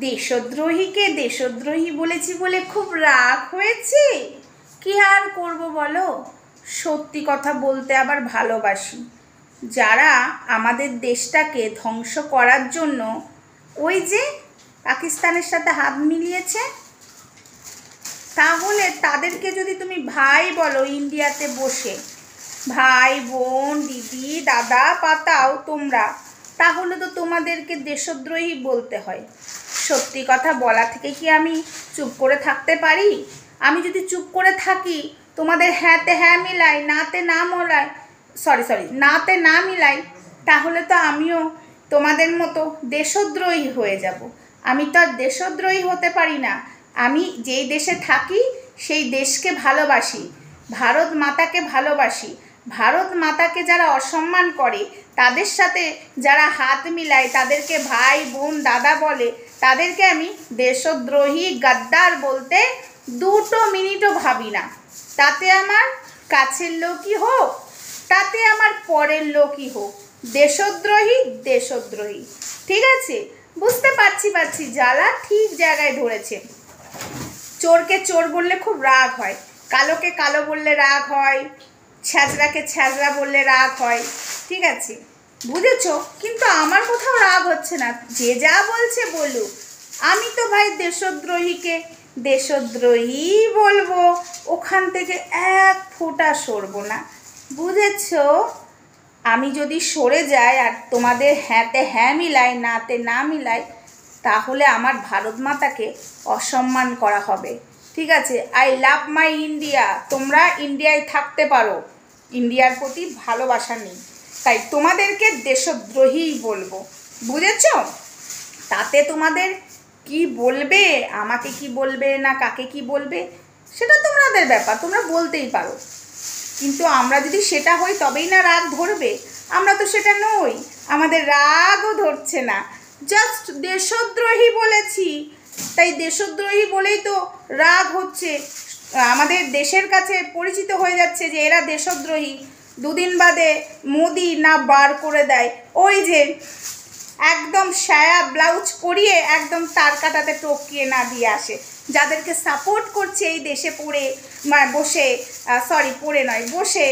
দেশদ্রোহীকে দেশদ্রোহী বলেছি বলে খুব রাগ হয়েছে। কি আর করব বলো, সত্যি কথা বলতে আবার ভালোবাসি। যারা আমাদের দেশটাকে ধ্বংস করার জন্য ওই যে পাকিস্তানের সাথে হাত মিলিয়েছে, তাহলে তাদেরকে যদি তুমি ভাই বলো ইন্ডিয়াতে বসে, ভাই বোন দিদি দাদা পাতাও তোমরা, তাহলে তো তোমাদেরকে দেশদ্রোহী বলতে হয়। সত্যি কথা বলা থেকে কি আমি চুপ করে থাকতে পারি? আমি যদি চুপ করে থাকি, তোমাদের হ্যাঁতে হ্যাঁ মিলাই নাতে না মোলাই নাতে না মিলাই, তাহলে তো আমিও তোমাদের মতো দেশদ্রোহী হয়ে যাব। আমি তো আর দেশদ্রোহী হতে পারি না। আমি যেই দেশে থাকি সেই দেশকে ভালোবাসি, ভারত মাতাকে ভালোবাসি। ভারত মাতাকে যারা অসম্মান করে, তাদের সাথে যারা হাত মিলায়, তাদেরকে ভাই বোন দাদা বলে, তাদেরকে আমি দেশদ্রোহী গাদ্দার বলতে দুটো মিনিটও ভাবি না। তাতে আমার কাছের লোকই হোক, তাতে আমার পরের লোকই হোক, দেশদ্রোহী দেশদ্রোহী। ঠিক আছে, বুঝতে পারছি জ্বালা ঠিক জায়গায় ধরেছে। চোরকে চোর বললে খুব রাগ হয়, কালোকে কালো বললে রাগ হয়, ছ্যাঁচড়াকে ছ্যাঁচড়া বললে রাগ হয়। ঠিক আছে, বুঝেছো? কিন্তু আমার কোথাও রাগ হচ্ছে না, যে যা বলছে বলুক। আমি তো ভাই দেশদ্রোহীকে দেশদ্রোহী বলবো, ওখান থেকে এক ফোঁটা সরবো না, বুঝেছো? আমি যদি সরে যাই আর তোমাদের হ্যাঁতে হ্যাঁ মিলাই নাতে না মিলাই, তাহলে আমার ভারত মাতাকে অসম্মান করা হবে। ঠিক আছে, আই লাভ মাই ইন্ডিয়া। তোমরা ইন্ডিয়ায় থাকতে পারো, ইন্ডিয়ার প্রতি ভালোবাসা নেই, তাই তোমাদেরকে দেশদ্রোহী বলবো, বুঝেছ? তাতে তোমাদের কি বলবে, আমাকে কি বলবে না কাকে কি বলবে, সেটা তোমাদের ব্যাপার, তোমরা বলতেই পারো। কিন্তু আমরা যদি সেটা হই তবেই না রাগ ধরবে। আমরা তো সেটা নই, আমাদের রাগও ধরছে না, জাস্ট দেশদ্রোহী বলেছি, তাই দেশদ্রোহী বলেই তো রাগ হচ্ছে। আমাদের দেশের কাছে পরিচিত হয়ে যাচ্ছে যে এরা দেশদ্রোহী। দুদিন বাদে মোদি না বার করে দেয় ওই যে একদম সায়া ব্লাউজ পরিয়ে একদম তার কাটাতে টপকিয়ে না দিয়ে আসে, যাদেরকে সাপোর্ট করছে এই দেশে বসে বসে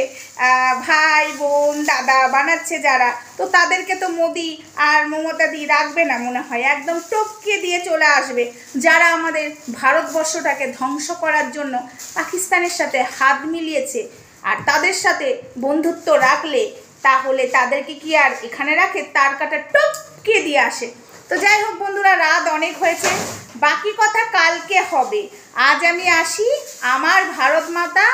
ভাই বোন দাদা বানাচ্ছে যারা, তো তাদেরকে তো মোদি আর মমতা দি রাখবে না মনে হয়, একদম টপকিয়ে দিয়ে চলে আসবে। যারা আমাদের ভারতবর্ষটাকে ধ্বংস করার জন্য পাকিস্তানের সাথে হাত মিলিয়েছে, আর তাদের সাথে বন্ধুত্ব রাখলে তাহলে তাদেরকে কি আর এখানে রাখে? তার কাটা টপকিয়ে দিয়ে আসে। তো যাই হোক বন্ধুরা, রাত অনেক হয়েছে, বাকি কথা কালকে হবে। আজ আমি আসি। আমার ভারত মাতা,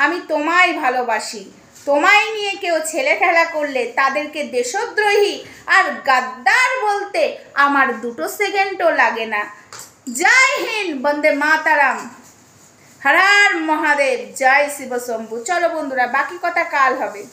আমি তোমায় ভালোবাসি। তোমায় নিয়ে কেউ ছেলে খেলা করলে তাদেরকে দেশদ্রোহী আর গাদ্দার বলতে আমার 2 সেকেন্ডও লাগে না। জয় হিন্দ, বন্দে মাতারাম, হর হর মহাদেব, জয় শিব শম্ভু। চলো বন্ধুরা, বাকি কথা কাল হবে।